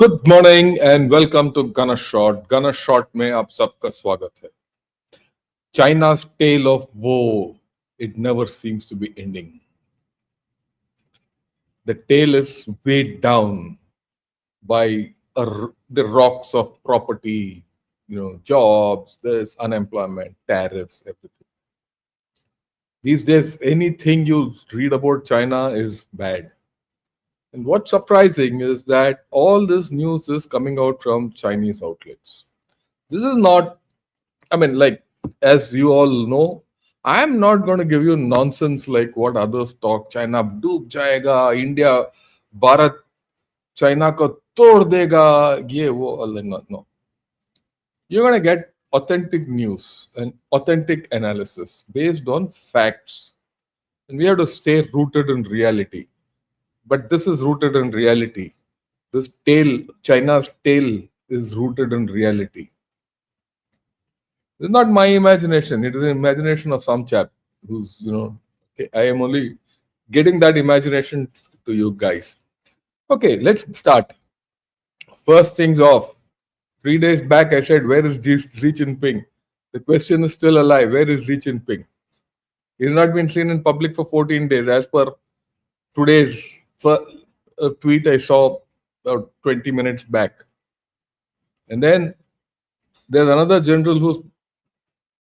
Good morning and welcome to gun shot. Gun shot में आप सबका स्वागत है। China's tale of woe, it never seems to be ending. The tale is weighed down by the rocks of property, jobs, there's unemployment, tariffs, everything. These days, anything you read about China is bad. And what's surprising is that all this news is coming out from Chinese outlets. This is not, as you all know, I'm not going to give you nonsense like what others talk. China डूब जाएगा, India, Bharat, China को तोड़ देगा, ये वो. No. You're going to get authentic news and authentic analysis based on facts. And we have to stay rooted in reality. But this is rooted in reality. This tale, China's tale, is rooted in reality. It's not my imagination. It is the imagination of some chap who's, okay, I am only getting that imagination to you guys. Okay, let's start. First things off. 3 days back, I said, where is Xi Jinping? The question is still alive. Where is Xi Jinping? He's not been seen in public for 14 days. As per today's tweet I saw about 20 minutes back. And then there's another general who's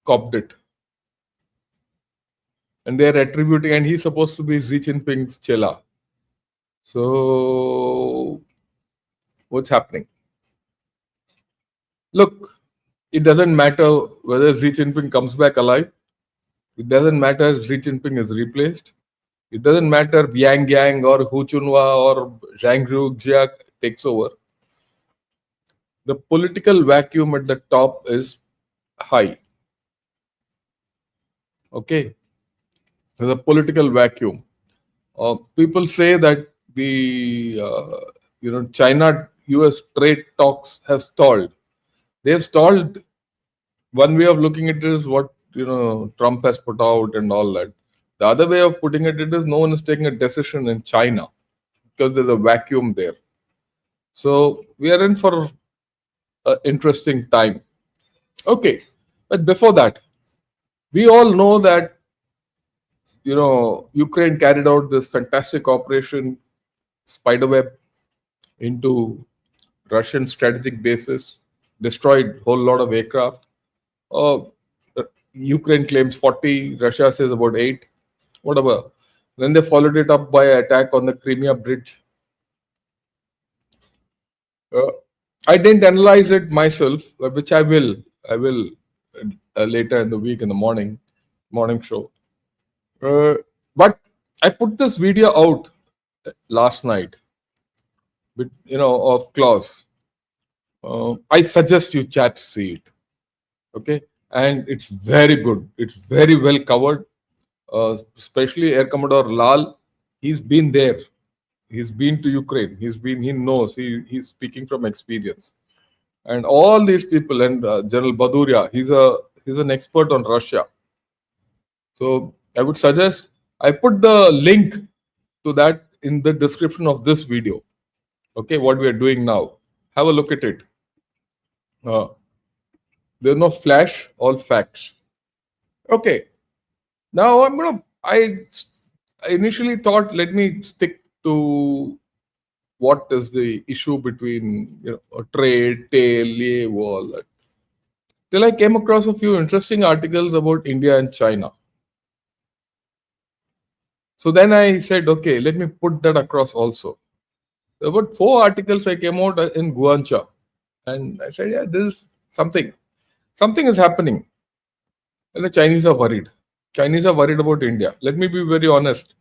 copped it. And they're attributing, and he's supposed to be Xi Jinping's chela. So, what's happening? Look, it doesn't matter whether Xi Jinping comes back alive. It doesn't matter if Xi Jinping is replaced. It doesn't matter if Yang Yang or Hu Chunhua or Zhang Jia takes over. The political vacuum at the top is high. Okay, there's a political vacuum. People say that the China-US trade talks have stalled. They have stalled. One way of looking at it is what Trump has put out and all that. The other way of putting it is no one is taking a decision in China because there's a vacuum there. So we are in for an interesting time. Okay, but before that, we all know that Ukraine carried out this fantastic operation Spiderweb into Russian strategic bases, destroyed a whole lot of aircraft. Ukraine claims 40, Russia says about 8, whatever. Then they followed it up by an attack on the Crimea bridge. I didn't analyze it myself, which I will. I will later in the week in the morning show. But I put this video out last night, of Klaus. I suggest you chaps see it. Okay, and it's very good. It's very well covered. Especially Air Commodore Lal, he's been there. He's been to Ukraine. He knows. He's speaking from experience. And all these people, and General Baduria, he's an expert on Russia. So I would suggest I put the link to that in the description of this video. Okay, what we are doing now. Have a look at it. There's no flash, all facts. Okay. Now I initially thought, let me stick to what is the issue between trade, tail, all that. Till I came across a few interesting articles about India and China. So then I said, okay, let me put that across also. There were 4 articles I came out in Guancha. And I said, yeah, this is something. Something is happening. And the Chinese are worried. Chinese are worried about India. Let me be very honest.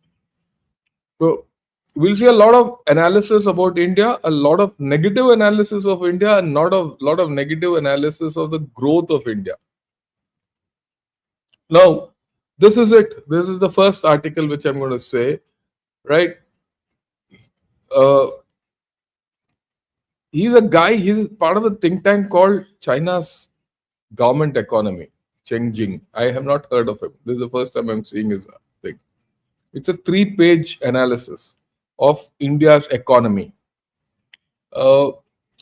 So we'll see a lot of analysis about India, a lot of negative analysis of India, and lot of negative analysis of the growth of India. Now, this is it. This is the first article which I'm going to say, right? He's a guy, he's part of a think tank called China's Government Economy, Chengjing. I have not heard of him. This is the first time I'm seeing his thing. It's a 3-page analysis of India's economy.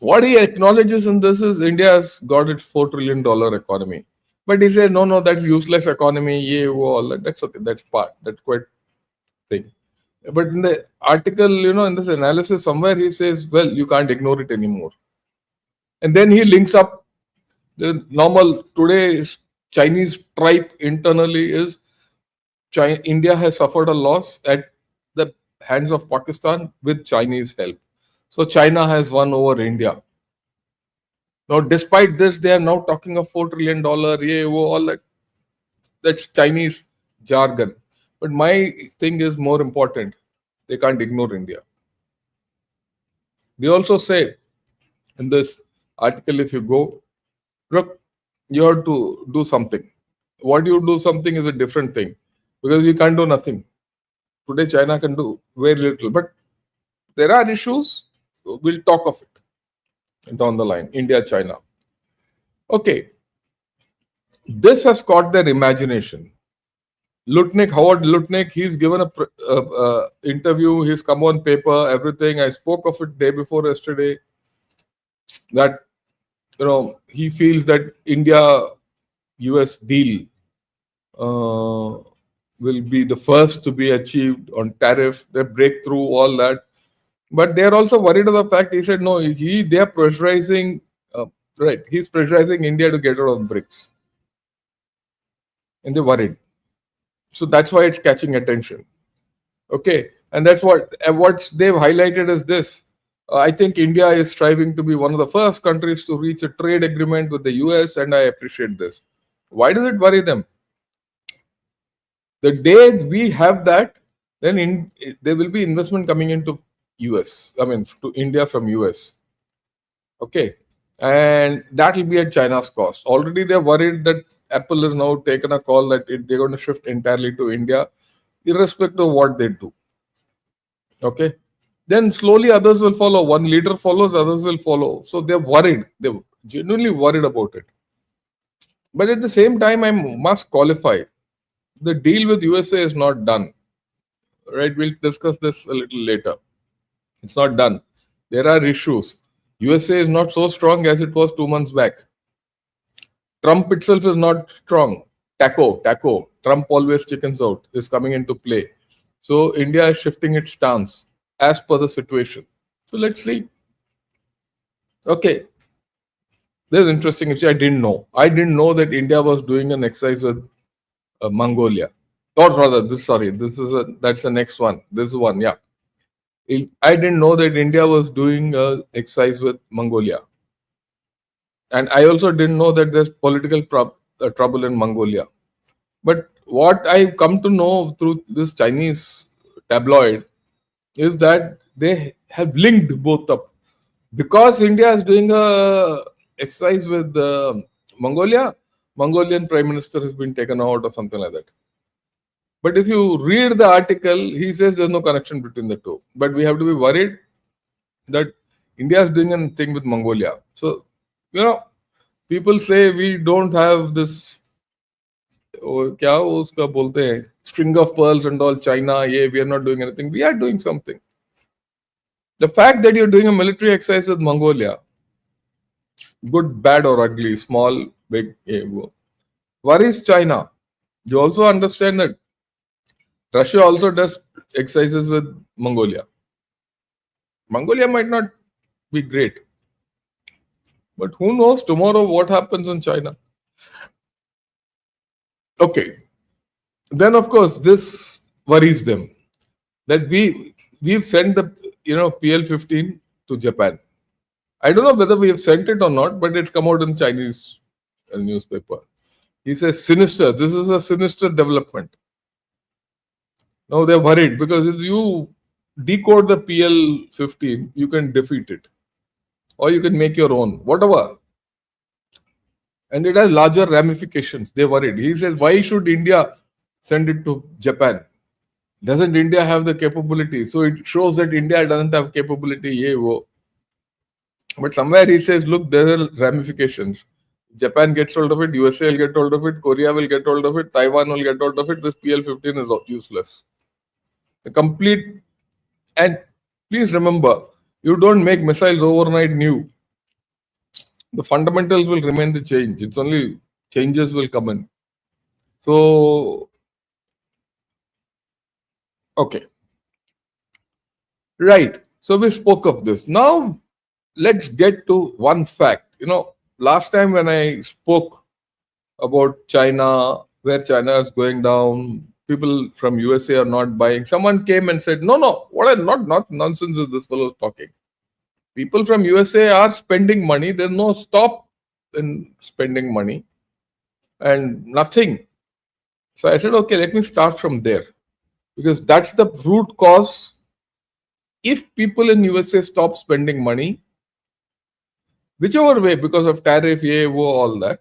What he acknowledges in this is India has got its $4 trillion economy. But he says, no, no, that's useless economy, yeah, all that. That's okay, that's part, that's quite thing. But in the article, in this analysis, somewhere he says, well, you can't ignore it anymore. And then he links up the normal today Chinese tripe internally is India has suffered a loss at the hands of Pakistan with Chinese help. So China has won over India. Now, despite this, they are now talking of $4 trillion, yeah, all that. That's Chinese jargon. But my thing is more important. They can't ignore India. They also say in this article, if you go, look, you have to do something. What you do something is a different thing because we can't do nothing. Today, China can do very little, but there are issues. We'll talk of it down the line. India, China. Okay, this has caught their imagination. Howard Lutnick, he's given a interview. He's come on paper, everything. I spoke of it day before yesterday. That he feels that India-US deal will be the first to be achieved on tariff. They break through all that, but they are also worried of the fact. He said no. They are pressurizing. Right, he's pressurizing India to get out of BRICS, and they're worried. So that's why it's catching attention. Okay, and that's what they've highlighted is this. I think India is striving to be one of the first countries to reach a trade agreement with the US, and I appreciate this. Why does it worry them? The day we have that, then there will be investment coming into US. I mean, to India from US. Okay, and that will be at China's cost. Already they're worried that Apple has now taken a call that they're going to shift entirely to India, irrespective of what they do. Okay, then slowly others will follow. One leader follows, others will follow. So they're worried. They're genuinely worried about it. But at the same time, I must qualify. The deal with USA is not done. Right? We'll discuss this a little later. It's not done. There are issues. USA is not so strong as it was 2 months back. Trump itself is not strong. Taco. Trump always chickens out is coming into play. So India is shifting its stance as per the situation. So let's see. Okay. This is interesting. Which I didn't know. I didn't know that India was doing an exercise with Mongolia. Or rather, that's the next one. This one, yeah. I didn't know that India was doing an exercise with Mongolia. And I also didn't know that there's political trouble in Mongolia. But what I've come to know through this Chinese tabloid is that they have linked both up. Because India is doing a exercise with Mongolia, Mongolian Prime Minister has been taken out or something like that. But if you read the article, he says there's no connection between the two. But we have to be worried that India is doing a thing with Mongolia. So, people say we don't have this क्या उसका बोलते हैं string of pearls and all China, yeah, we are not doing anything. We are doing something. The fact that you're doing a military exercise with Mongolia, good, bad, or ugly, small, big, worries China. You also understand that Russia also does exercises with Mongolia. Mongolia might not be great, but who knows tomorrow what happens in China? Okay. Then of course this worries them that we've sent the PL-15 to Japan. I don't know whether we have sent it or not, but it's come out in Chinese newspaper. He says sinister. This is a sinister development. Now they're worried because if you decode the PL-15, you can defeat it, or you can make your own, whatever. And it has larger ramifications. They're worried. He says, why should India send it to Japan? Doesn't India have the capability? So it shows that India doesn't have capability. But somewhere he says, look, there are ramifications. Japan gets hold of it, USA will get hold of it, Korea will get hold of it, Taiwan will get hold of it. This PL-15 is useless. The complete, and please remember, you don't make missiles overnight new. The fundamentals will remain the change. It's only changes will come in. So, okay, right. So we spoke of this. Now let's get to one fact. Last time when I spoke about China, where China is going down, people from USA are not buying. Someone came and said, "No, no, what a not nonsense is this fellow talking? People from USA are spending money. There's no stop in spending money and nothing." So I said, "Okay, let me start from there because that's the root cause. If people in USA stop spending money, whichever way, because of tariff, all that,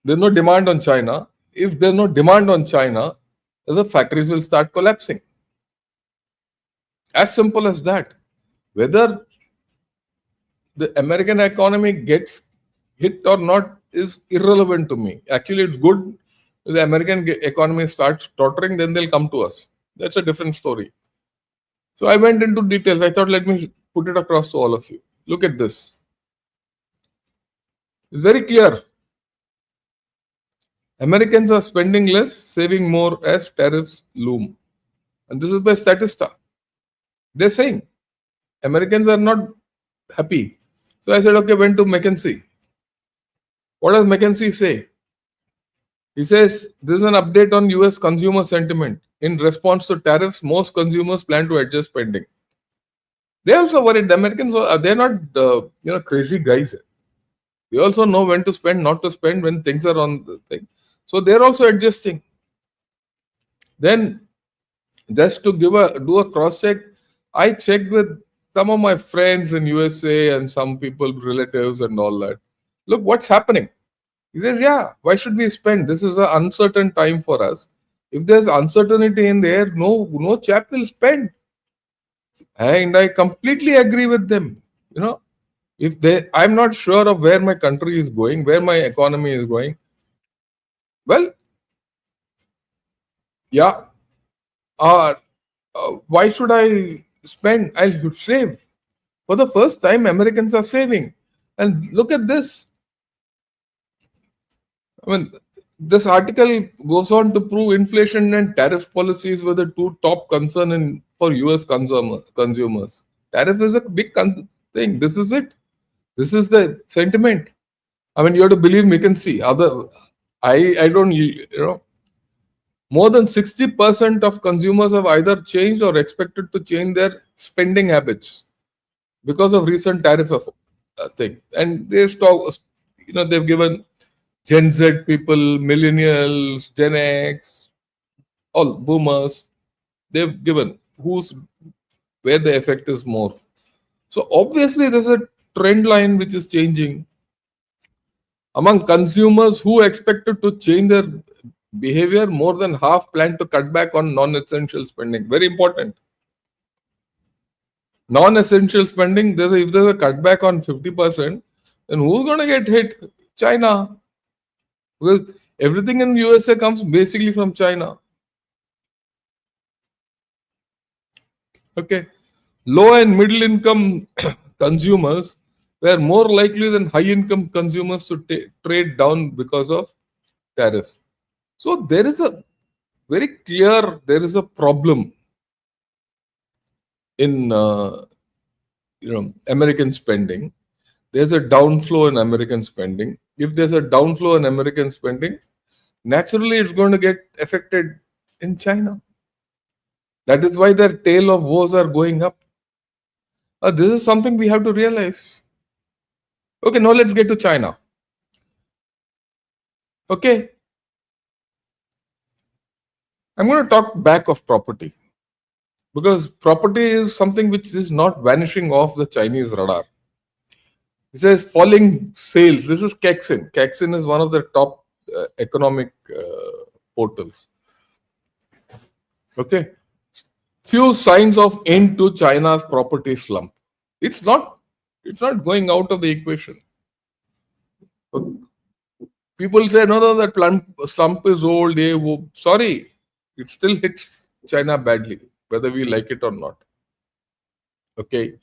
there's no demand on China. If there's no demand on China, the factories will start collapsing. As simple as that. Whether the American economy gets hit or not is irrelevant to me. Actually, it's good if the American economy starts tottering, then they'll come to us. That's a different story. So I went into details. I thought, let me put it across to all of you. Look at this. It's very clear. Americans are spending less, saving more as tariffs loom. And this is by Statista. They're saying Americans are not happy. So I said, okay, went to McKinsey. What does McKinsey say? He says this is an update on US consumer sentiment. In response to tariffs, most consumers plan to adjust spending. They also worried. The Americans, they're not crazy guys. They also know when to spend, not to spend when things are on the thing. So they're also adjusting. Then, just to do a cross check, I checked with some of my friends in USA and some people, relatives, and all that. Look, what's happening? He says, yeah, why should we spend? This is an uncertain time for us. If there's uncertainty in there, no chap will spend. And I completely agree with them. If I'm not sure of where my country is going, where my economy is going. Well, yeah. Why should I spend? I should save. For the first time, Americans are saving. And look at this. I mean, this article goes on to prove inflation and tariff policies were the two top concern for US consumers. Tariff is a big thing. This is it. This is the sentiment. I mean, you have to believe McKinsey. I don't, more than 60% of consumers have either changed or expected to change their spending habits because of recent tariff thing. And they've given Gen Z people, millennials, Gen X, all boomers. They've given where the effect is more. So obviously, there's a trend line which is changing among consumers who expected to change their behavior. More than half plan to cut back on non-essential spending. Very important. Non-essential spending, if there's a cutback on 50%, then who's going to get hit? China. Because everything in USA comes basically from China. Okay. Low and middle income consumers were more likely than high income consumers to trade down because of tariffs. So there is a problem in American spending. There's a downflow in American spending. If there's a downflow in American spending, naturally it's going to get affected in China. That is why their tale of woes are going up. This is something we have to realize. Okay, now let's get to China. Okay. I'm going to talk back of property because property is something which is not vanishing off the Chinese radar. It says falling sales. This is Kexin. Kexin is one of the top economic portals. Okay. Few signs of end to China's property slump. It's not going out of the equation. People say, no, that slump is old. Sorry, it still hits China badly, whether we like it or not. Okay.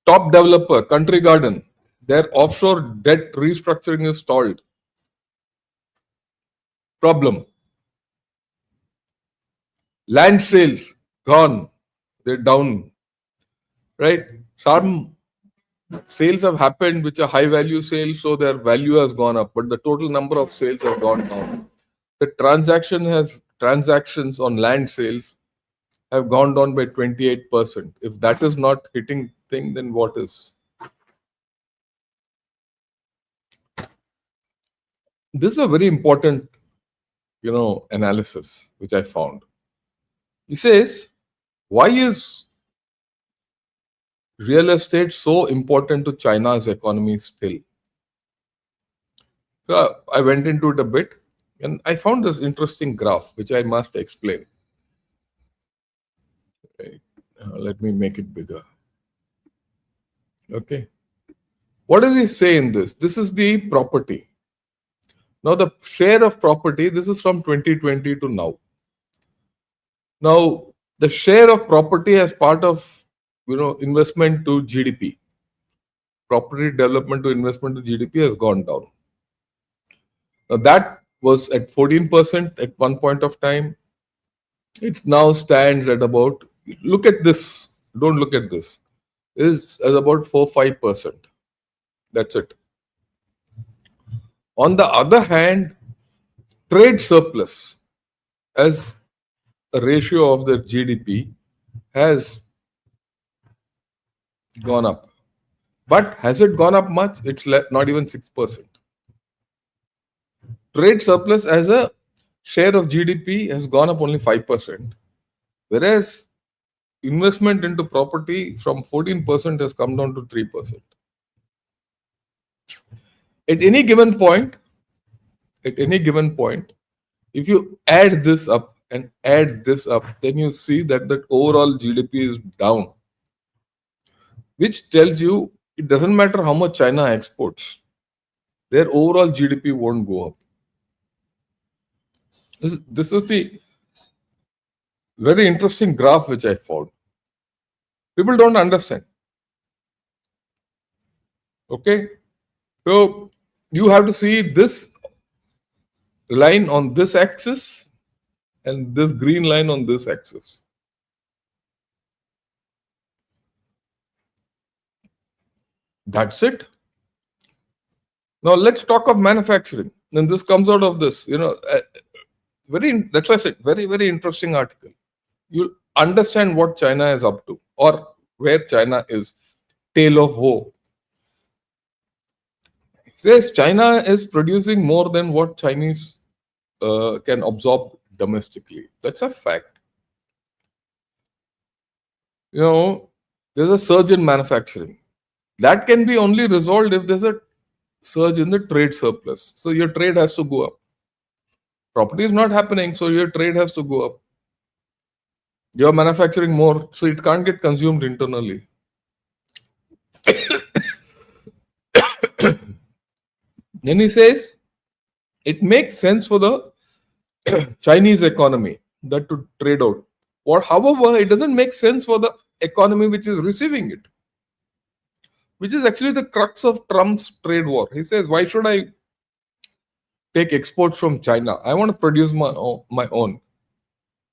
Top developer, Country Garden, their offshore debt restructuring is stalled. Problem. Land sales, gone. They're down. Right? Some sales have happened which are high value sales, so their value has gone up, but the total number of sales have gone down. The transactions on land sales have gone down by 28%. If that is not hitting thing, then what is? This is a very important, analysis which I found. He says, why is real estate so important to China's economy still? So I went into it a bit and I found this interesting graph which I must explain. Right. Let me make it bigger. Okay. What does he say in this? This is the property. Now the share of property, this is from 2020 to now. Now the share of property as part of investment to GDP, property development to investment to GDP has gone down. Now that was at 14% at one point of time. It now stands at about, look at this, don't look at this, is at about 4-5%. That's it. On the other hand, trade surplus as a ratio of the GDP has gone up. But has it gone up much? It's not even 6%. Trade surplus as a share of GDP has gone up only 5%. Whereas investment into property from 14% has come down to 3%. At any given point, if you add this up and add this up, then you see that the overall GDP is down, which tells you it doesn't matter how much China exports, their overall GDP won't go up. This is the very interesting graph which I found. People don't understand. Okay, so you have to see this line on this axis and this green line on this axis. That's it. Now let's talk of manufacturing. And this comes out of this, that's why I said very, very interesting article. You understand what China is up to or where China is. Tale of woe. It says China is producing more than what Chinese can absorb domestically. That's a fact. There's a surge in manufacturing. That can be only resolved if there's a surge in the trade surplus. So your trade has to go up. Property is not happening, so your trade has to go up. You're manufacturing more, so it can't get consumed internally. Then he says, it makes sense for the Chinese economy that to trade out. However, it doesn't make sense for the economy which is receiving it, which is actually the crux of Trump's trade war. He says, why should I take exports from China? I want to produce my own.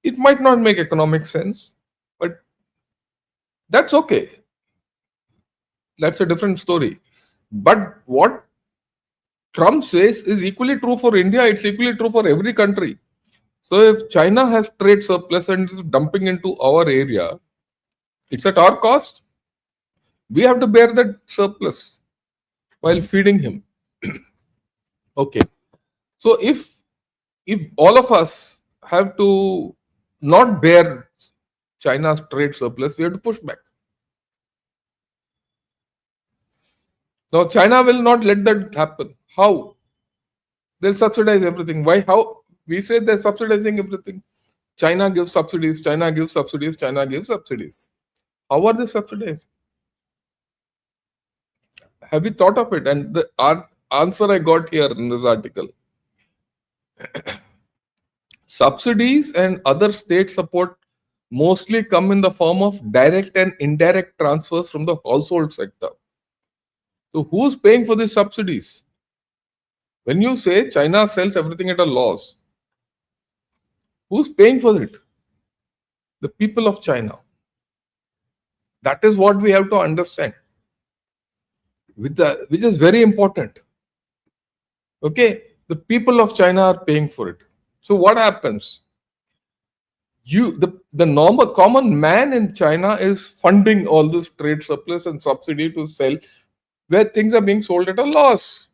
It might not make economic sense, but that's okay. That's a different story. But what Trump says is equally true for India. It's equally true for every country. So if China has trade surplus and is dumping into our area, it's at our cost. We have to bear that surplus while feeding him. Okay. So if all of us have to not bear China's trade surplus, we have to push back. Now China will not let that happen. How? They'll subsidize everything. Why? How? We say they're subsidizing everything. China gives subsidies, China gives subsidies, China gives subsidies. How are they subsidized? Have you thought of it? And the answer I got here in this article. Subsidies and other state support mostly come in the form of direct and indirect transfers from the household sector. So who's paying for these subsidies? When you say China sells everything at a loss, who's paying for it? The people of China. That is what we have to understand, which is very important. Okay, the people of China are paying for it. So what happens? The normal common man in China is funding all this trade surplus and subsidy to sell where things are being sold at a loss.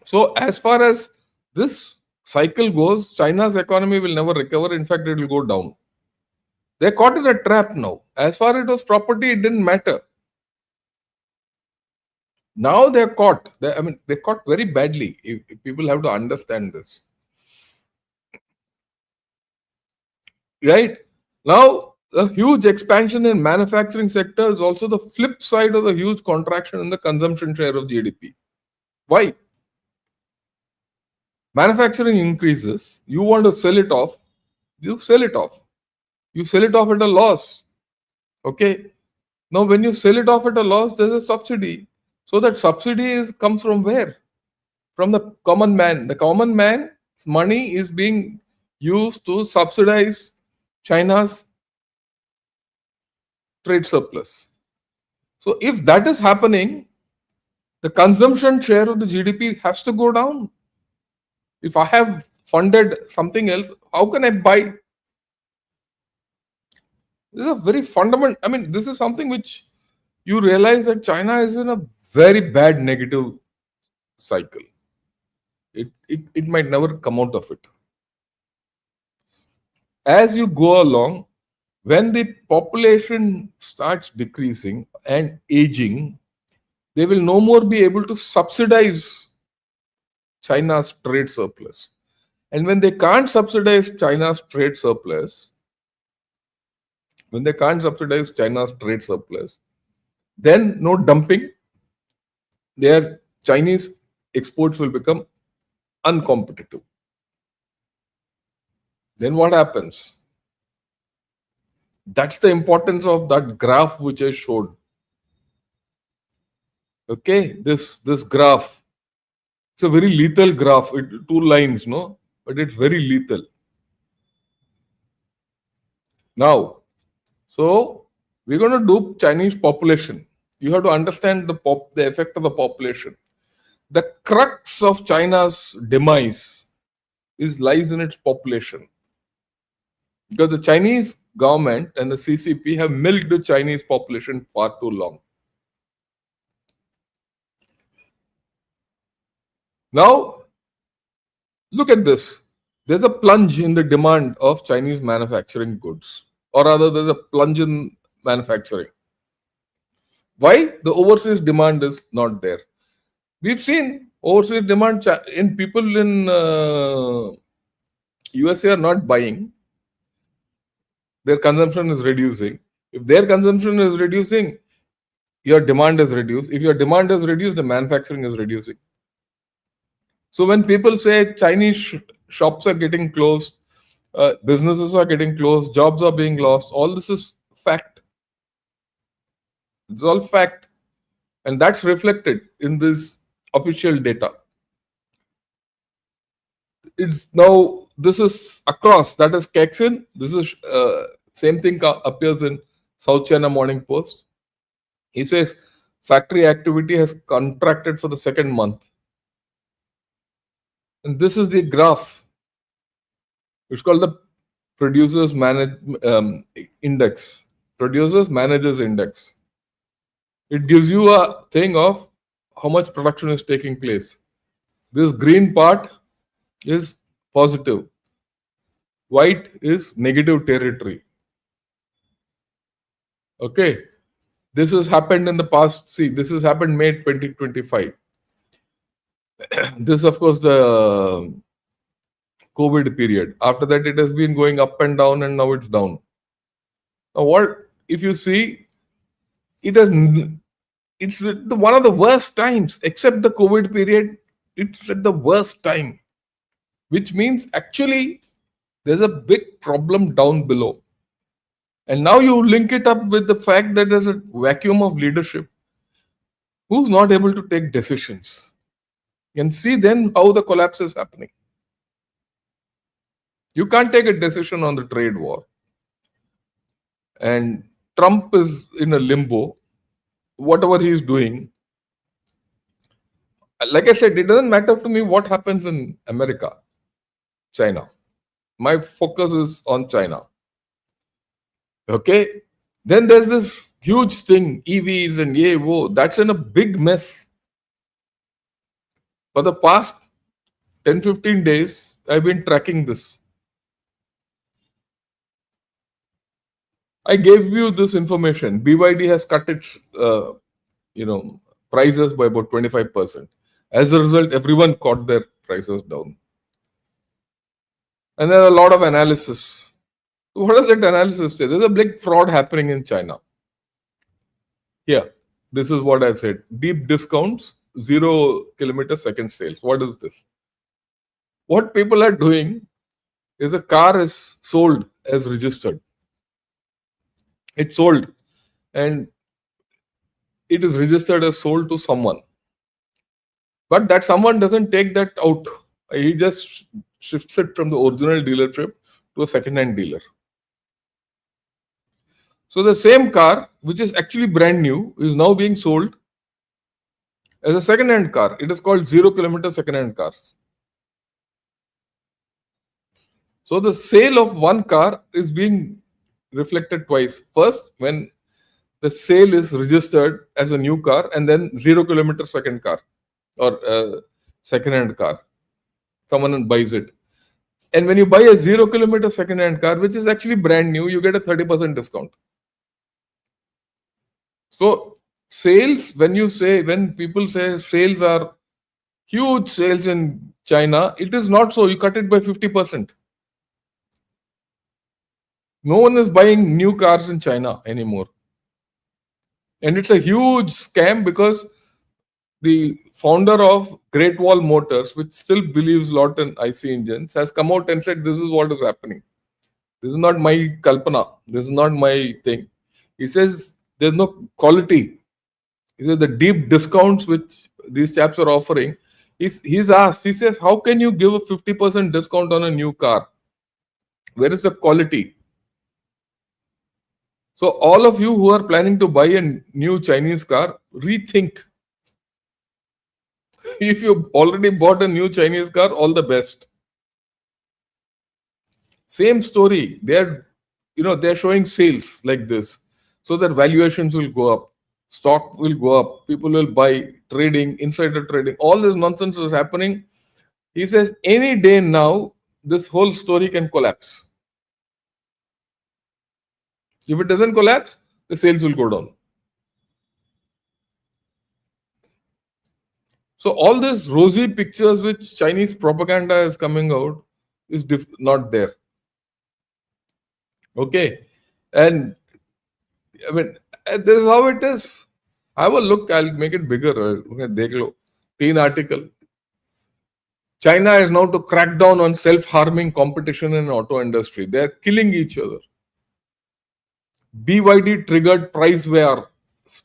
So as far as this cycle goes, China's economy will never recover. In fact, it will go down. They're caught in a trap now. As far as it was property, it didn't matter. Now they're caught. They're caught very badly. If people have to understand this. Right? Now, a huge expansion in manufacturing sector is also the flip side of the huge contraction in the consumption share of GDP. Why? Manufacturing increases. You want to sell it off. You sell it off. You sell it off at a loss. Okay. Now, when you sell it off at a loss, there's a subsidy. So that subsidy comes from where? From the common man. The common man's money is being used to subsidize China's trade surplus. So if that is happening, the consumption share of the GDP has to go down. If I have funded something else, how can I buy? This is a very fundamental. This is something which you realize that China is in a very bad negative cycle. It might never come out of it. As you go along, when the population starts decreasing and aging, they will no more be able to subsidize China's trade surplus. And when they can't subsidize China's trade surplus, then no dumping, their Chinese exports will become uncompetitive. Then what happens? That's the importance of that graph which I showed. Okay, this graph. It's a very lethal graph. 2 lines, no? But it's very lethal. Now, so we're going to do Chinese population. You have to understand the effect of the population. The crux of China's demise lies in its population. Because the Chinese government and the CCP have milked the Chinese population far too long. Now, look at this. There's a plunge in the demand of Chinese manufacturing goods. Or rather, there's a plunge in manufacturing. Why? The overseas demand is not there. We've seen overseas demand in people in USA are not buying. Their consumption is reducing. If their consumption is reducing, your demand is reduced. If your demand is reduced, the manufacturing is reducing. So when people say Chinese shops are getting closed, businesses are getting closed, jobs are being lost, all this is fact. It's all fact. And that's reflected in this official data. It's now, this is across, that is Kexin. This is same thing appears in South China Morning Post. He says factory activity has contracted for the second month. And this is the graph. It's called the Producers Index. Producers Managers Index. It gives you a thing of how much production is taking place. This green part is positive. White is negative territory. Okay. This has happened in the past. See, this has happened May 2025. This, of course, the COVID period. After that, it has been going up and down, and now it's down. Now, what if you see? It's one of the worst times, except the COVID period. It's at the worst time, which means actually There's a big problem down below. And now you link it up with the fact that there's a vacuum of leadership. Who's not able to take decisions? And see then how the collapse is happening. You can't take a decision on the trade war. And Trump is in a limbo. Whatever he's doing, like I said, it doesn't matter to me what happens in America, China. My focus is on China. Okay. Then there's this huge thing, EVs and yay, whoa, that's in a big mess. For the past 10, 15 days, I've been tracking this. I gave you this information. BYD has cut its, prices by about 25%. As a result, everyone caught their prices down. And there are a lot of analysis. What does that analysis say? There's a big fraud happening in China. Here, this is what I've said. Deep discounts, 0 km second sales. What is this? What people are doing is a car is sold as registered. It's sold and it is registered as sold to someone. But that someone doesn't take that out. He just shifts it from the original dealership to a second-hand dealer. So the same car, which is actually brand new, is now being sold as a second-hand car. It is called 0 km second-hand cars. So the sale of one car is being reflected twice. First, when the sale is registered as a new car, and then 0 km second car or second-hand car. Someone buys it. And when you buy a 0 km second-hand car, which is actually brand new, you get a 30% discount. So sales, when people say sales are huge sales in China, it is not so. You cut it by 50%. No one is buying new cars in China anymore. And it's a huge scam because the founder of Great Wall Motors, which still believes a lot in IC engines, has come out and said, this is what is happening. This is not my kalpana. This is not my thing. He says there's no quality. He says the deep discounts which these chaps are offering. He's asked, he says, how can you give a 50% discount on a new car? Where is the quality? So all of you who are planning to buy a new Chinese car, rethink. If you already bought a new Chinese car, all the best. Same story. They're showing sales like this, so that valuations will go up, stock will go up, people will buy, trading, insider trading. All this nonsense is happening. He says any day now, this whole story can collapse. If it doesn't collapse, the sales will go down. So all these rosy pictures which Chinese propaganda is coming out is not there. Okay. And I mean, this is how it is. Have a look. I'll make it bigger. Dekh lo. 3 article. China is now to crack down on self-harming competition in auto industry. They are killing each other. BYD triggered price war,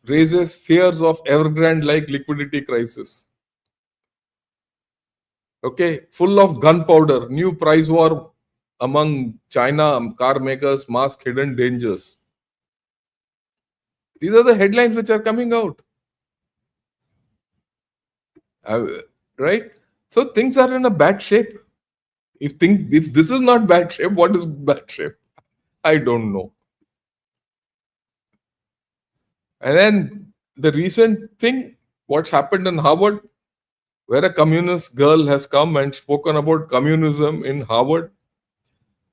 raises fears of Evergrande-like liquidity crisis. Okay, full of gunpowder, new price war among China car makers, mask hidden dangers. These are the headlines which are coming out. Right? So things are in a bad shape. If this is not bad shape, what is bad shape? I don't know. And then the recent thing, what's happened in Harvard, where a communist girl has come and spoken about communism in Harvard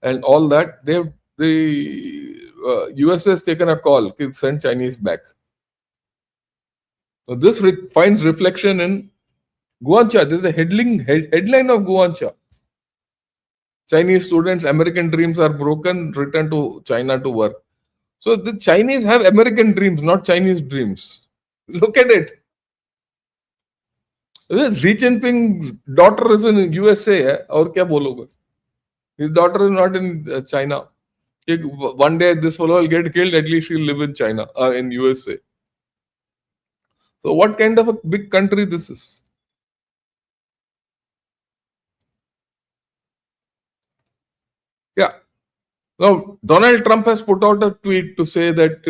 and all that, the US has taken a call to send Chinese back. So this finds reflection in Guancha. This is a headline of Guancha. Chinese students, American dreams are broken, return to China to work. So the Chinese have American dreams, not Chinese dreams. Look at it. Xi Jinping's daughter is in USA. और क्या बोलोगे? His daughter is not in China. One day this fellow will get killed. At least he'll live in China, in USA. So what kind of a big country this is? Yeah. Now Donald Trump has put out a tweet to say that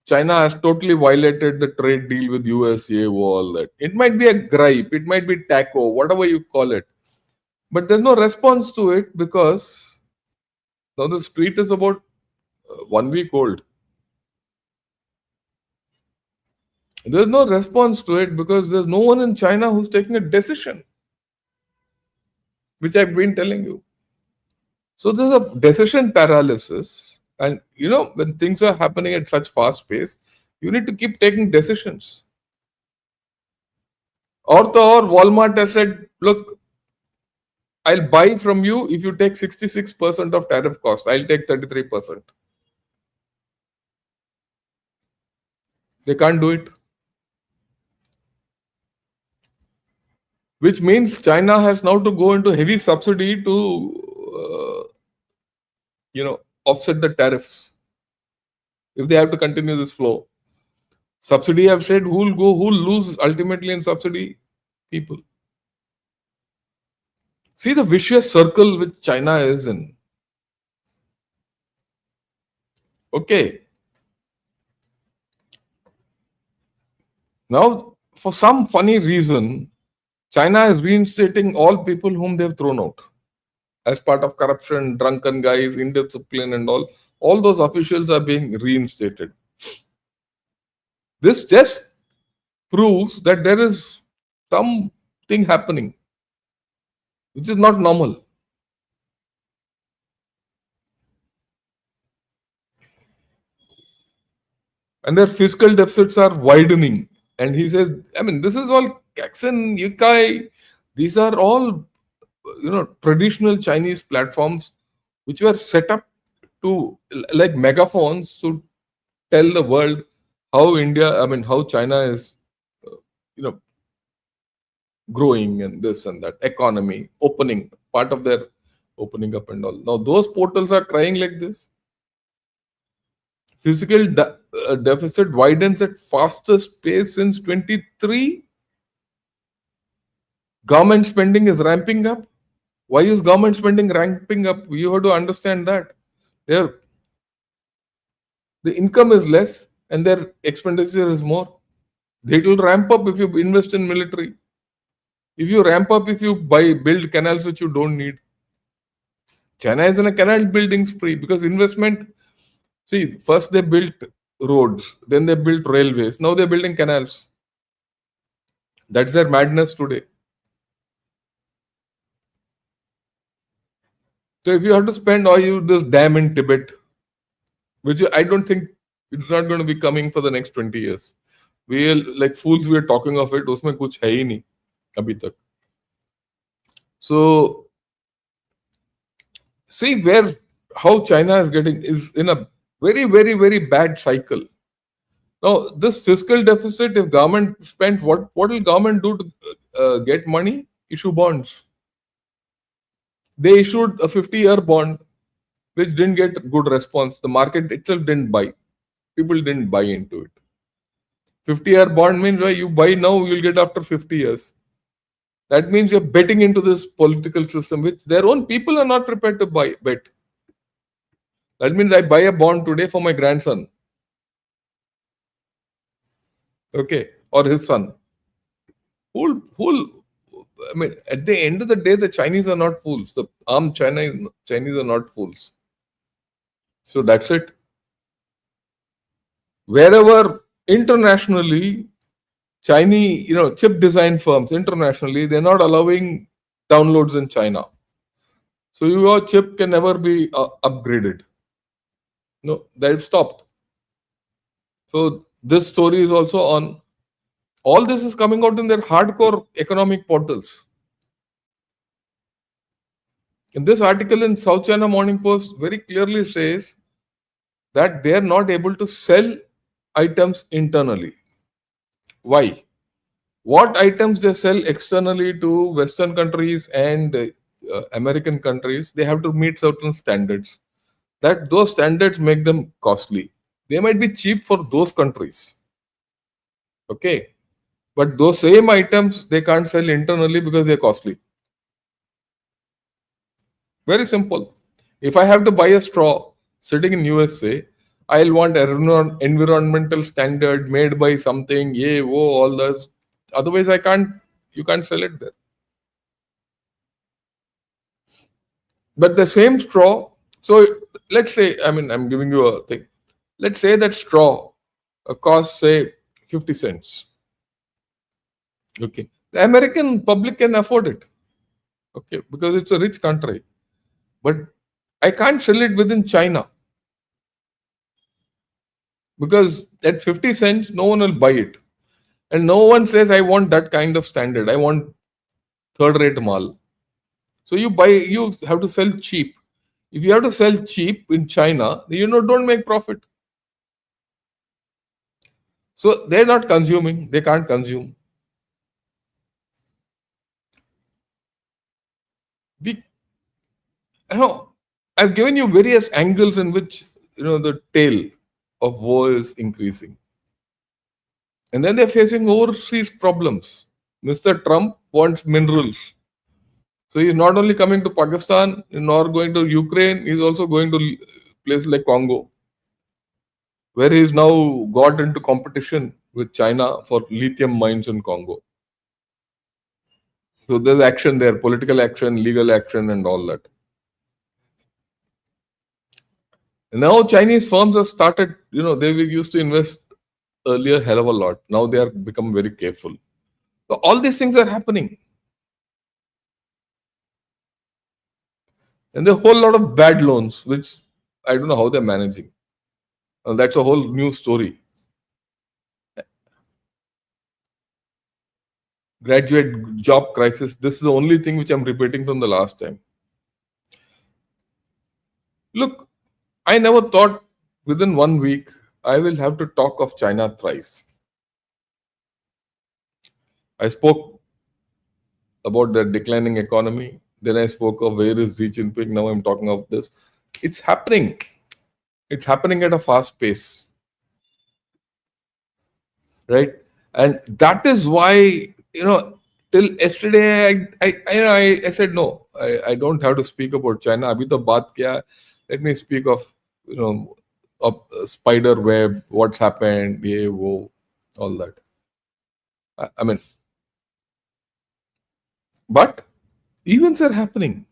China has totally violated the trade deal with USA. All that. It might be a gripe. It might be taco, whatever you call it. But there's no response to it because now this tweet is about 1 week old. There's no response to it because there's no one in China who's taking a decision, which I've been telling you. So there's a decision paralysis. And when things are happening at such fast pace, you need to keep taking decisions. Or Walmart has said, look, I'll buy from you if you take 66% of tariff cost. I'll take 33%. They can't do it. Which means China has now to go into heavy subsidy to, offset the tariffs. If they have to continue this flow. Subsidy, I've said, who'll lose ultimately in subsidy? People. See the vicious circle which China is in. Okay. Now, for some funny reason, China is reinstating all people whom they've thrown out as part of corruption, drunken guys, indiscipline, and all. All those officials are being reinstated. This just proves that there is something happening which is not normal. And their fiscal deficits are widening. And he says, this is all Kaxin, Yukai. These are all, traditional Chinese platforms which were set up to, like megaphones, to tell the world how how China is, growing and this and that, economy, opening, part of their opening up and all. Now, those portals are crying like this. Fiscal deficit widens at fastest pace since 23. Government spending is ramping up. Why is government spending ramping up? You have to understand that. The income is less and their expenditure is more. They will ramp up if you invest in military. If you ramp up, if you build canals which you don't need. China is in a canal building spree because investment. See, first they built roads, then they built railways. Now they're building canals. That's their madness today. So if you have to spend this dam in Tibet, which I don't think it's not going to be coming for the next 20 years. Like fools, we are talking of it. Usme kuch hai hi nahi, abhi tak. So see how China is in a very, very, very bad cycle. Now, this fiscal deficit, if government spent, what will government do to get money? Issue bonds. They issued a 50-year bond, which didn't get good response. The market itself didn't buy. People didn't buy into it. 50-year bond means you buy now, you'll get after 50 years. That means you're betting into this political system, which their own people are not prepared to bet. That means I buy a bond today for my grandson. Okay, or his son. At the end of the day, the Chinese are not fools. The armed Chinese are not fools. So that's it. Wherever internationally, Chinese, chip design firms internationally, they're not allowing downloads in China. So your chip can never be upgraded. No, they've stopped. So this story is also on. All this is coming out in their hardcore economic portals. In this article in South China Morning Post very clearly says that they are not able to sell items internally. Why? What items they sell externally to Western countries and American countries, they have to meet certain standards. That those standards make them costly. They might be cheap for those countries, okay, but those same items they can't sell internally because they're costly. Very simple. If I have to buy a straw sitting in USA, I'll want environmental standard made by something, yeah, whoa, all those. Otherwise, I can't. You can't sell it there. But the same straw. So let's say, I mean, I'm giving you a thing. Let's say that straw costs say 50 cents. Okay, the American public can afford it. Okay, because it's a rich country. But I can't sell it within China because at 50 cents, no one will buy it. And no one says, I want that kind of standard. I want third rate mall. So you have to sell cheap. If you have to sell cheap in China, don't make profit. So they're not consuming, they can't consume. We, I've given you various angles in which the tail of war is increasing. And then they're facing overseas problems. Mr. Trump wants minerals. So he's not only coming to Pakistan, nor going to Ukraine, he's also going to places like Congo, where he's now got into competition with China for lithium mines in Congo. So there's action there, political action, legal action, and all that. And now Chinese firms have started, they used to invest earlier hell of a lot. Now they are become very careful. So all these things are happening. And there are a whole lot of bad loans, which I don't know how they're managing. That's a whole new story. Graduate job crisis. This is the only thing which I'm repeating from the last time. Look, I never thought within 1 week I will have to talk of China thrice. I spoke about the declining economy. Then I spoke of where is Xi Jinping. Now I'm talking of this. It's happening. It's happening at a fast pace, right? And that is why till yesterday I said no. I don't have to speak about China. Abhi to baat kya? Let me speak of of spider web. What's happened? Ye wo, all that. I mean, but events are happening.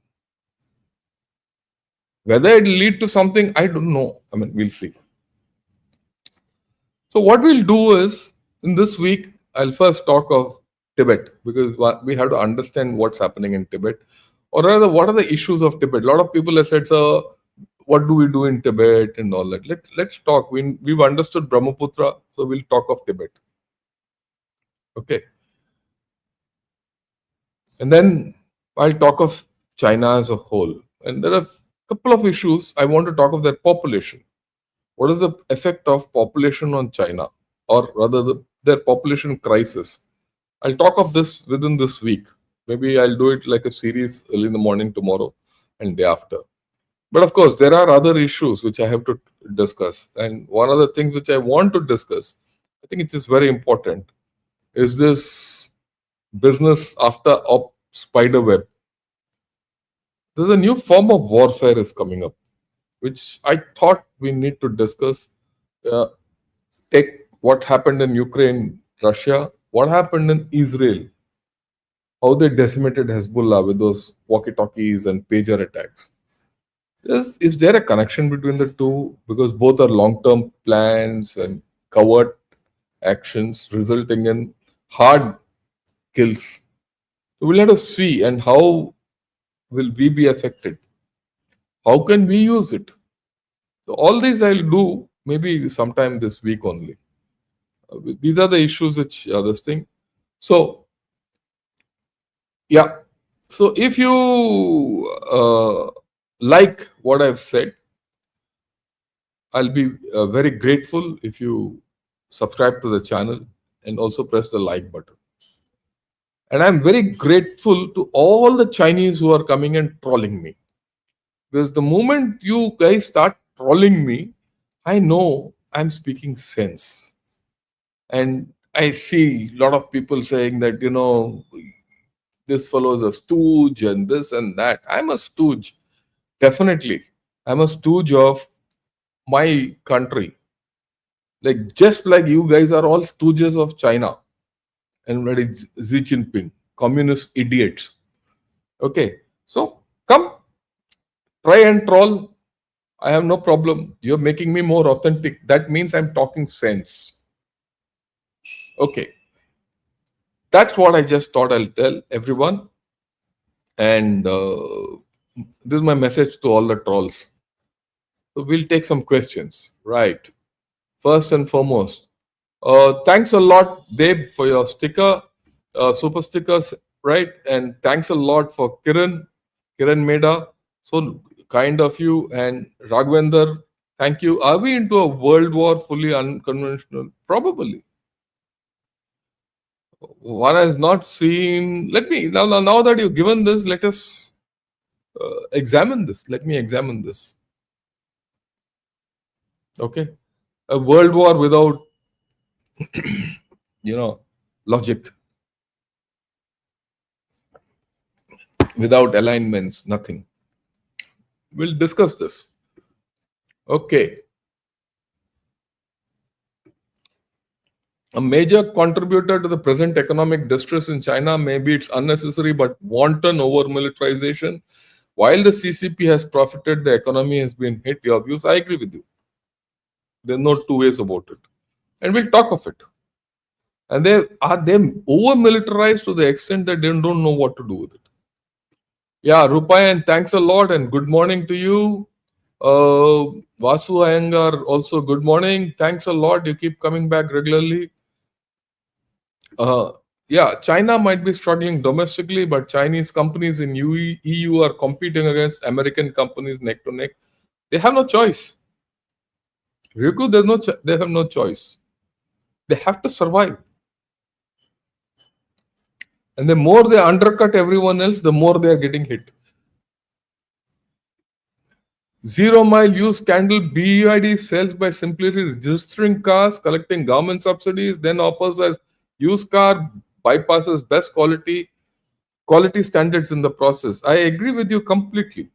Whether it will lead to something, I don't know. I mean, we'll see. So what we'll do is, in this week, I'll first talk of Tibet because we have to understand what's happening in Tibet, or rather, what are the issues of Tibet. A lot of people have said, "So, what do we do in Tibet and all that?" Let's talk. We've understood Brahmaputra, so we'll talk of Tibet. Okay, and then I'll talk of China as a whole, and there are a couple of issues I want to talk of their population. What is the effect of population on China, or rather their population crisis? I'll talk of this within this week. Maybe I'll do it like a series early in the morning tomorrow and day after. But of course, there are other issues which I have to discuss. And one of the things which I want to discuss, I think it is very important, is this business after spider web. There's a new form of warfare is coming up, which I thought we need to discuss. Uh, Take what happened in Ukraine, Russia, what happened in Israel, how they decimated Hezbollah with those walkie-talkies and pager attacks. Is there a connection between the two? Because both are long-term plans and covert actions resulting in hard kills. So we'll have to see, and how will we be affected? How can we use it? So all these I'll do maybe sometime this week only. These are the issues which are this thing. So yeah. So if you like what I've said, I'll be very grateful if you subscribe to the channel and also press the like button. And I'm very grateful to all the Chinese who are coming and trolling me. Because the moment you guys start trolling me, I know I'm speaking sense. And I see a lot of people saying that, this fellow is a stooge and this and that. I'm a stooge, definitely. I'm a stooge of my country. Like, just like you guys are all stooges of China and bloody Xi Jinping, communist idiots. Okay, so come, try and troll. I have no problem. You're making me more authentic. That means I'm talking sense. Okay, that's what I just thought I'll tell everyone. And this is my message to all the trolls. So we'll take some questions. Right. First and foremost, thanks a lot, Deb, for your sticker, super stickers. Right. And thanks a lot for Kiran Meda. So kind of you. And Raghavendra, thank you. Are we into a world war fully unconventional? Probably. One has not seen. Let me now that you've given this, let us examine this. Let me examine this. Okay, a world war without logic, without alignments, nothing. We'll discuss this. Okay, a major contributor to the present economic distress in China may be its unnecessary but wanton over militarization. While the CCP has profited, the economy has been hit. Your views, I agree with you. There's no two ways about it. And we'll talk of it. And they over militarized to the extent that they don't know what to do with it. Yeah, Rupayan, thanks a lot and good morning to you. Vasu Iyengar, also good morning. Thanks a lot. You keep coming back regularly. Yeah, China might be struggling domestically, but Chinese companies in EU are competing against American companies neck to neck. They have no choice. Riku, they have no choice. They have to survive. And the more they undercut everyone else, the more they are getting hit. Zero mile use candle BUID sells by simply registering cars, collecting government subsidies, then offers as used car, bypasses best quality standards in the process. I agree with you completely.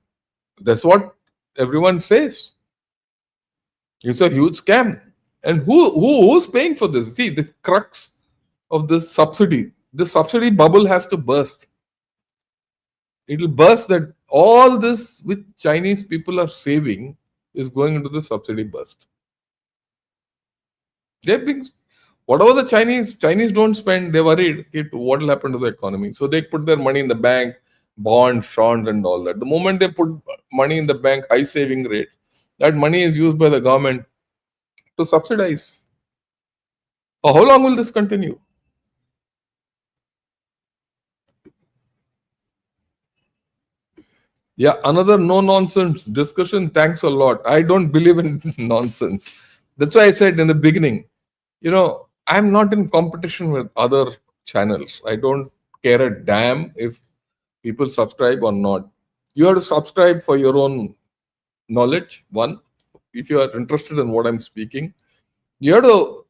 That's what everyone says. It's a huge scam. And who's paying for this? See, the crux of this subsidy. The subsidy bubble has to burst. It'll burst that all this which Chinese people are saving is going into the subsidy burst. They're being whatever the Chinese don't spend, they're worried what will happen to the economy. So they put their money in the bank, bonds, and all that. The moment they put money in the bank, high saving rates, that money is used by the government to subsidize. For how long will this continue? Yeah, another no nonsense discussion. Thanks a lot. I don't believe in nonsense. That's why I said in the beginning, I'm not in competition with other channels. I don't care a damn if people subscribe or not. You have to subscribe for your own knowledge. One, if you are interested in what I'm speaking, you have to.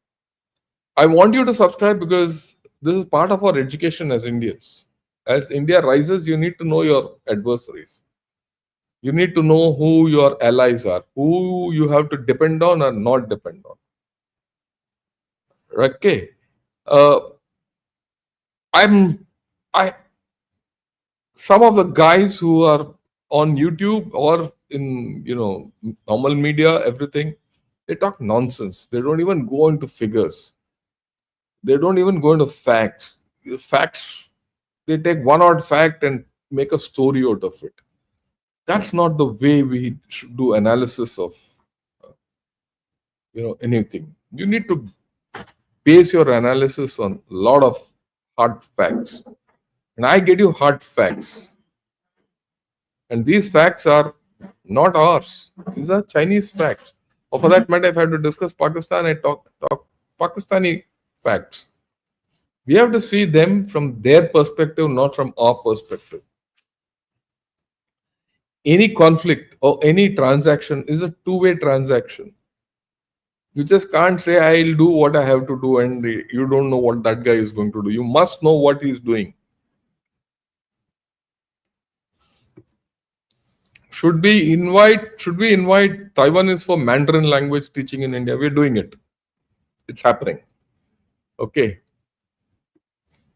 I want you to subscribe because this is part of our education as Indians. As India rises, you need to know your adversaries. You need to know who your allies are, who you have to depend on or not depend on. Okay. Uh, I'm I some of the guys who are on YouTube or in normal media, everything, they talk nonsense. They don't even go into figures. They don't even go into facts. Facts, they take one odd fact and make a story out of it. That's not the way we should do analysis of anything. You need to base your analysis on a lot of hard facts. And I get you hard facts. And these facts are not ours. These are Chinese facts. Or for that matter, if I had to discuss Pakistan, I talk Pakistani facts. We have to see them from their perspective, not from our perspective. Any conflict or any transaction is a two-way transaction. You just can't say, I'll do what I have to do, and you don't know what that guy is going to do. You must know what he's doing. Should we invite Taiwanese for Mandarin language teaching in India? We're doing it. It's happening. Okay.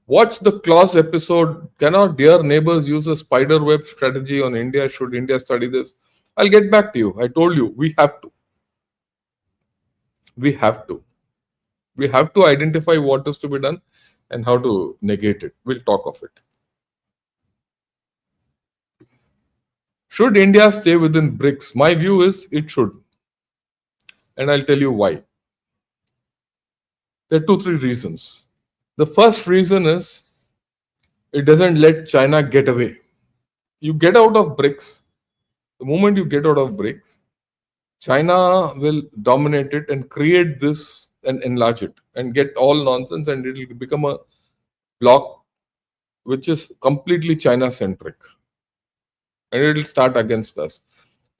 Watch the clause episode. Can our dear neighbors use a spider web strategy on India? Should India study this? I'll get back to you. I told you we have to. We have to. We have to identify what is to be done and how to negate it. We'll talk of it. Should India stay within BRICS? My view is it should. And I'll tell you why. There are two, three reasons. The first reason is it doesn't let China get away. You get out of BRICS, the moment you get out of BRICS, China will dominate it and create this and enlarge it and get all nonsense, and it will become a bloc which is completely China centric. And it will start against us.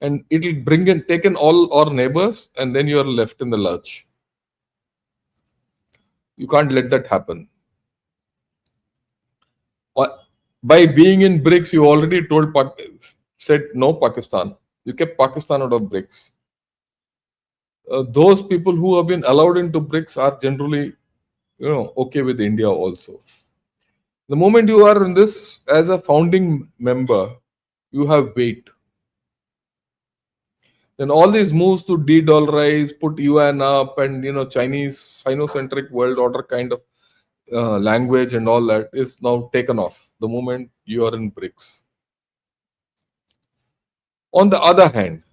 And it will take in all our neighbors, and then you are left in the lurch. You can't let that happen. By being in BRICS, you already said no Pakistan. You kept Pakistan out of BRICS. Those people who have been allowed into BRICS are generally, okay with India also. The moment you are in this as a founding member, you have weight. Then all these moves to de-dollarize, put yuan up, and Chinese Sino-centric world order kind of language and all that is now taken off the moment you are in BRICS. On the other hand,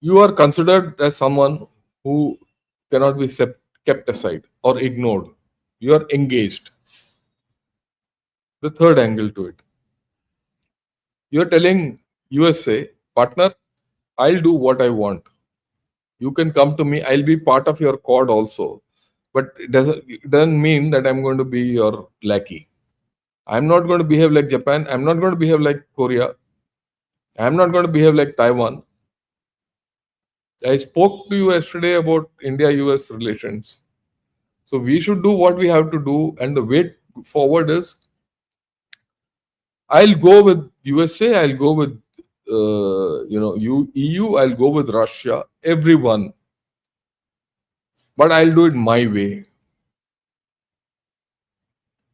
you are considered as someone who cannot be kept aside or ignored. You are engaged. The third angle to it. You are telling USA, partner, I'll do what I want. You can come to me. I'll be part of your quad also. But it doesn't mean that I'm going to be your lackey. I'm not going to behave like Japan. I'm not going to behave like Korea. I'm not going to behave like Taiwan. I spoke to you yesterday about India-US relations. So we should do what we have to do. And the way forward is, I'll go with USA. I'll go with EU. I'll go with Russia. Everyone. But I'll do it my way.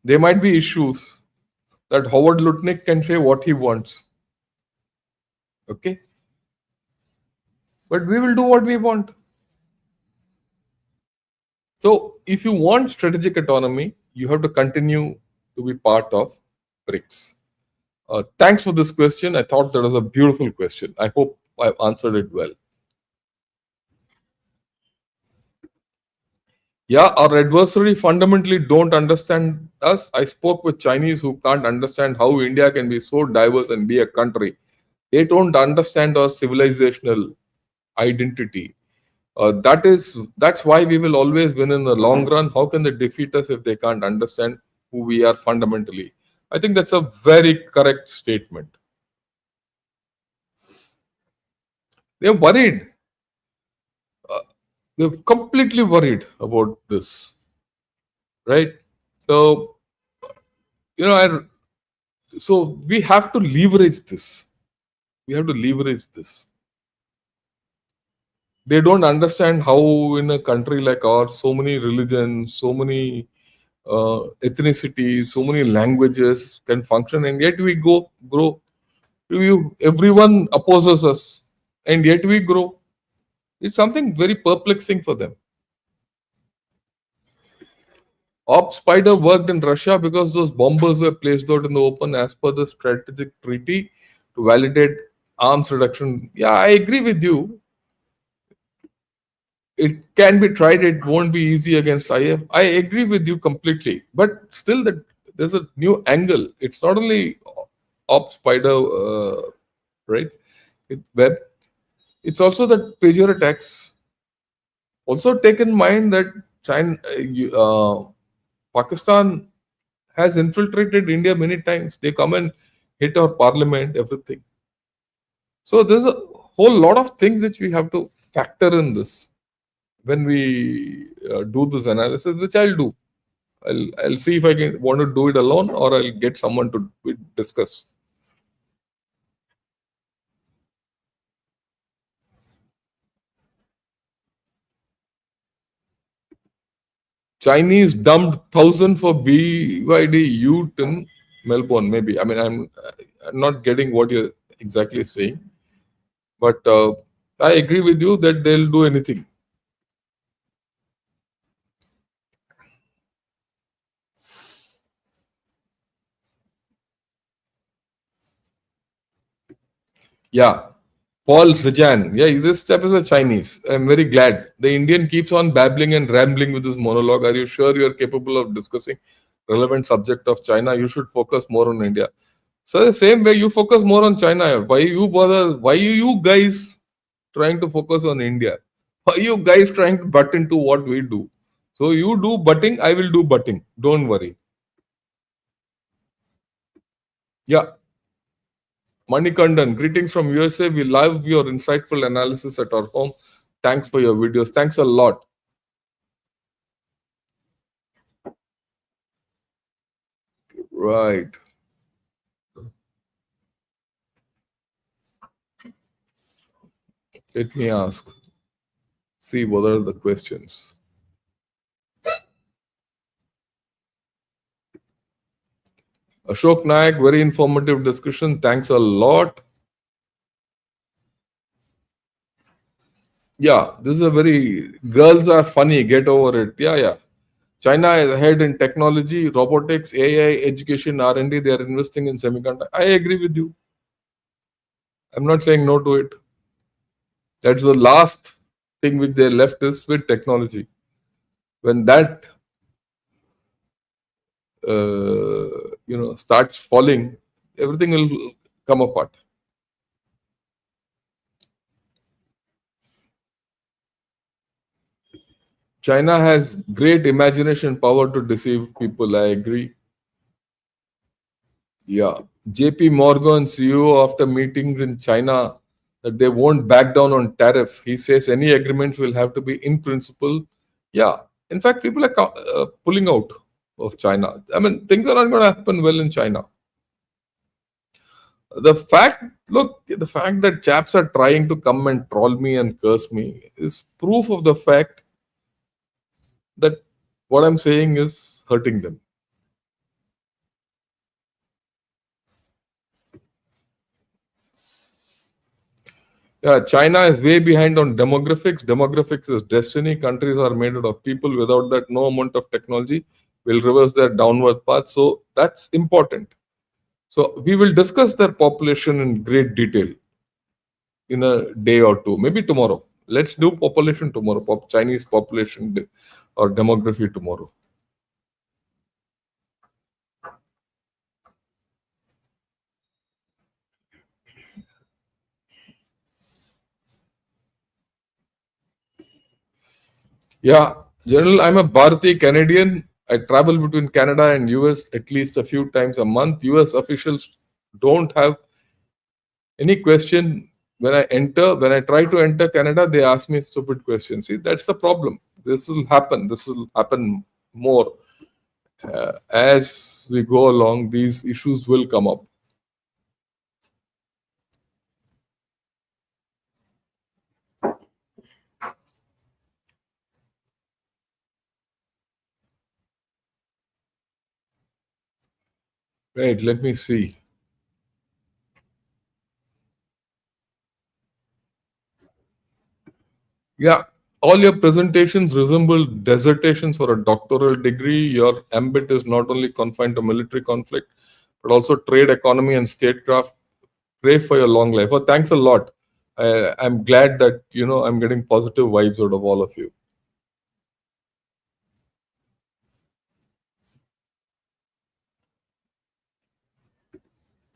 There might be issues that Howard Lutnick can say what he wants. Okay? But we will do what we want. So, if you want strategic autonomy, you have to continue to be part of BRICS. Thanks for this question. I thought that was a beautiful question. I hope I've answered it well. Yeah, our adversary fundamentally don't understand us. I spoke with Chinese who can't understand how India can be so diverse and be a country. They don't understand our civilizational identity. That's why we will always win in the long run. How can they defeat us if they can't understand who we are fundamentally? I think that's a very correct statement. They're worried. They're completely worried about this, right? So, so we have to leverage this. We have to leverage this. They don't understand how in a country like ours, so many religions, so many ethnicities, so many languages can function, and yet we grow. Everyone opposes us, and yet we grow. It's something very perplexing for them. Op Spider worked in Russia because those bombers were placed out in the open as per the strategic treaty to validate arms reduction. Yeah, I agree with you. It can be tried. It won't be easy against IF. I agree with you completely. But still, there's a new angle. It's not only Op Spider, right? Web. It's also that pager attacks. Also take in mind that China, Pakistan has infiltrated India many times. They come and hit our parliament, everything. So there's a whole lot of things which we have to factor in this when we do this analysis, which I'll do. I'll see if I can want to do it alone or I'll get someone to discuss. Chinese dumped 1,000 for BYD youth in Melbourne. Maybe, I mean, I'm not getting what you're exactly saying, but I agree with you that they'll do anything. Yeah, Paul Zajan. Yeah, this chap is a Chinese. I'm very glad. The Indian keeps on babbling and rambling with his monologue. Are you sure you're capable of discussing relevant subject of China? You should focus more on India. So the same way you focus more on China. Why you bother? Why you guys trying to focus on India? Why you guys trying to butt into what we do? So you do butting, I will do butting. Don't worry. Yeah, Manikandan, greetings from USA. We love your insightful analysis at our home. Thanks for your videos. Thanks a lot. Right. Let me ask. See what are the questions. Ashok Nayak, very informative discussion. Thanks a lot. Yeah, this is a very girls are funny. Get over it. Yeah, yeah. China is ahead in technology, robotics, AI, education, R&D. They are investing in semiconductor. I agree with you. I'm not saying no to it. That's the last thing which they left is with technology. When that starts falling, everything will come apart. China has great imagination power to deceive people. I agree. Yeah. JP Morgan CEO after meetings in China that they won't back down on tariff. He says any agreements will have to be in principle. Yeah. In fact, people are pulling out of China. I mean, things are not going to happen well in China. The fact that chaps are trying to come and troll me and curse me is proof of the fact that what I'm saying is hurting them. Yeah, China is way behind on demographics. Demographics is destiny. Countries are made out of people. Without that, no amount of technology will reverse their downward path. So that's important. So we will discuss their population in great detail in a day or two, maybe tomorrow. Let's do population tomorrow, Chinese population or demography tomorrow. Yeah, General, I'm a Bharati Canadian. I travel between Canada and US at least a few times a month. US officials don't have any question when I enter. When I try to enter Canada, they ask me stupid questions. See, that's the problem. This will happen. This will happen more as we go along. These issues will come up. Right. Let me see. Yeah, all your presentations resemble dissertations for a doctoral degree. Your ambit is not only confined to military conflict, but also trade, economy, and statecraft. Pray for your long life. Oh, thanks a lot. I'm glad that I'm getting positive vibes out of all of you.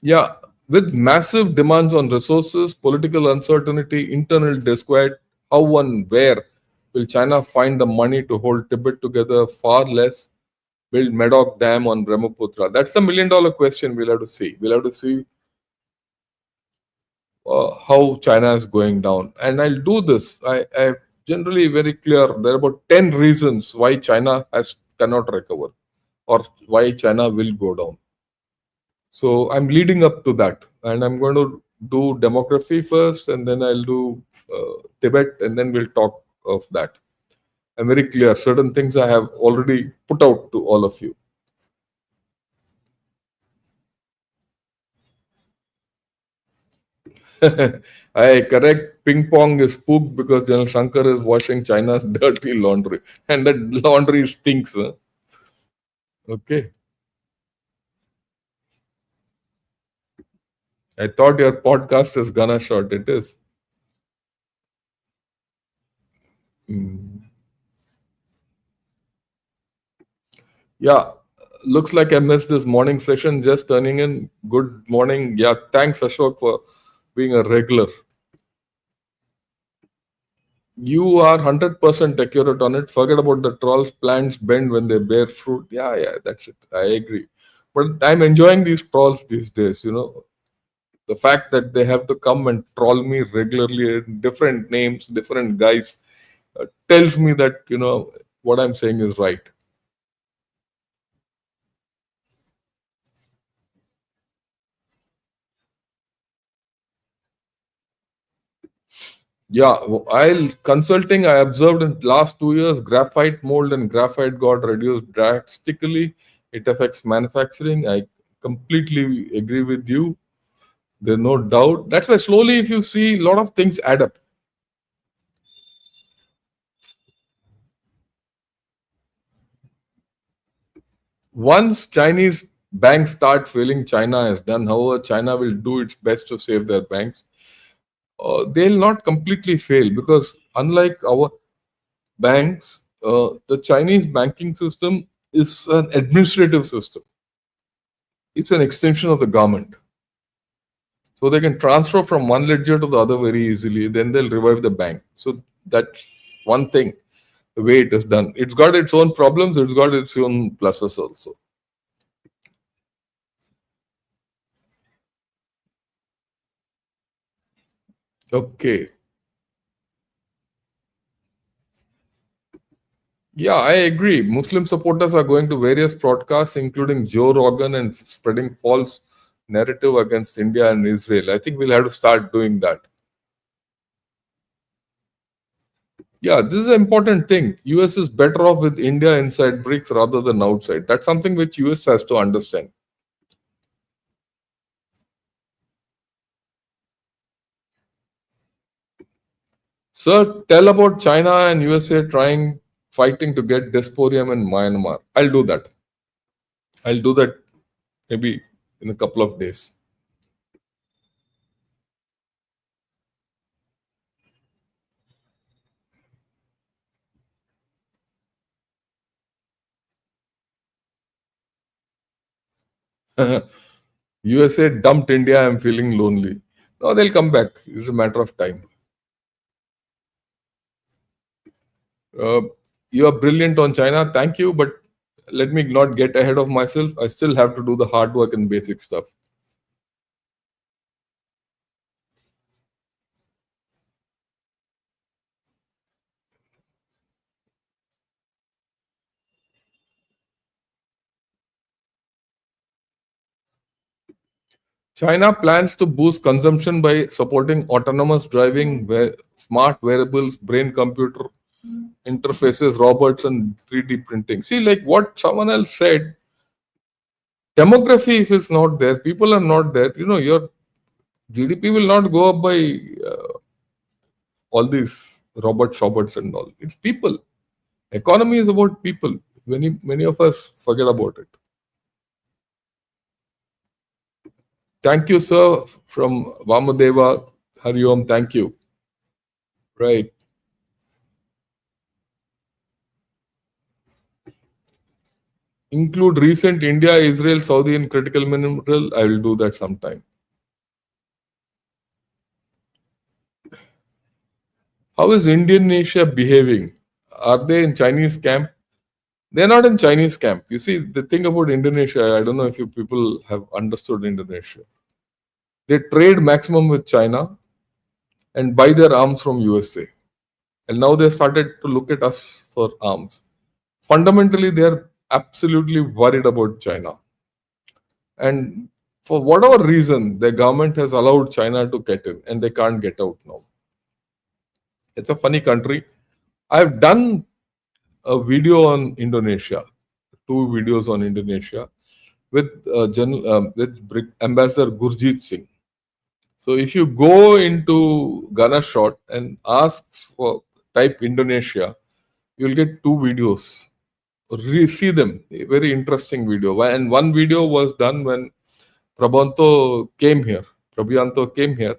Yeah, with massive demands on resources, political uncertainty, internal disquiet, how and where will China find the money to hold Tibet together? Far less. build Medoc Dam on Brahmaputra. That's the million dollar question we'll have to see. We'll have to see how China is going down. And I'll do this. I generally very clear. There are about 10 reasons why China cannot recover or why China will go down. So I'm leading up to that. And I'm going to do demography first, and then I'll do Tibet, and then we'll talk of that. I'm very clear. Certain things I have already put out to all of you. I correct, ping pong is spooked because General Shankar is washing China's dirty laundry. And that laundry stinks. Huh? Okay. I thought your podcast is gonna short. It is. Mm. Yeah. Looks like I missed this morning session. Just turning in. Good morning. Yeah. Thanks, Ashok, for being a regular. You are 100% accurate on it. Forget about the trolls. Plants bend when they bear fruit. Yeah, yeah, that's it. I agree. But I'm enjoying these trolls these days. The fact that they have to come and troll me regularly, different names, different guys, tells me that what I'm saying is right. Yeah, I'll consulting. I observed in last 2 years, graphite mold and graphite got reduced drastically. It affects manufacturing. I completely agree with you. There's no doubt. That's why slowly, if you see, a lot of things add up. Once Chinese banks start failing, China has done. However, China will do its best to save their banks. They'll not completely fail because, unlike our banks, the Chinese banking system is an administrative system. It's an extension of the government. So they can transfer from one ledger to the other very easily. Then they'll revive the bank. So that's one thing, the way it is done. It's got its own problems, it's got its own pluses also. Okay. Yeah, I agree. Muslim supporters are going to various broadcasts, including Joe Rogan, and spreading false narrative against India and Israel. I think we'll have to start doing that. Yeah, this is an important thing. US is better off with India inside BRICS rather than outside. That's something which US has to understand. Sir, tell about China and USA trying fighting to get dysporium in Myanmar. I'll do that. I'll do that maybe in a couple of days. USA dumped India. I'm feeling lonely. No, they'll come back. It's a matter of time. Uh, you are brilliant on China. Thank you, but let me not get ahead of myself. I still have to do the hard work and basic stuff. China plans to boost consumption by supporting autonomous driving, smart wearables, brain computer interfaces, robots, and 3D printing. See, like what someone else said, demography, if it's not there, people are not there, your GDP will not go up by all these robots, and all. It's people. Economy is about people. Many of us forget about it. Thank you, sir, from Vamadeva. Hari Om. Thank you. Right. Include recent India, Israel, Saudi, and critical mineral. I will do that sometime. How is Indonesia behaving? Are they in Chinese camp? They're not in Chinese camp. You see, the thing about Indonesia, I don't know if you people have understood Indonesia. They trade maximum with China and buy their arms from USA. And now they started to look at us for arms. Fundamentally, they are absolutely worried about China. And for whatever reason, the government has allowed China to get in and they can't get out now. It's a funny country. I've done a video on Indonesia, two videos on Indonesia with Ambassador Gurjeet Singh. So if you go into Ghana shot and ask for type Indonesia, you'll get two videos. See them. A very interesting video. And one video was done when Prabhanto came here. Prabhanto came here,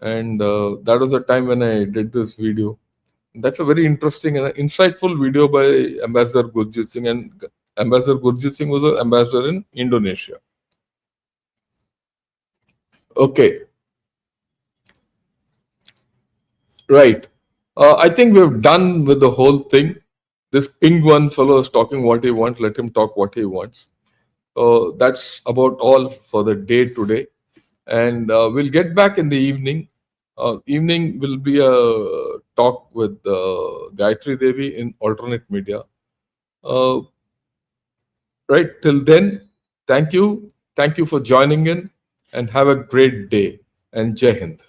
and that was the time when I did this video. That's a very interesting and insightful video by Ambassador Gurjeet Singh. And Ambassador Gurjeet Singh was an ambassador in Indonesia. Okay, right. I think we've done with the whole thing. This ping one fellow is talking what he wants. Let him talk what he wants. That's about all for the day today. And we'll get back in the evening. Evening will be a talk with Gayatri Devi in alternate media. Right, till then, thank you. Thank you for joining in and have a great day. And Jai Hind.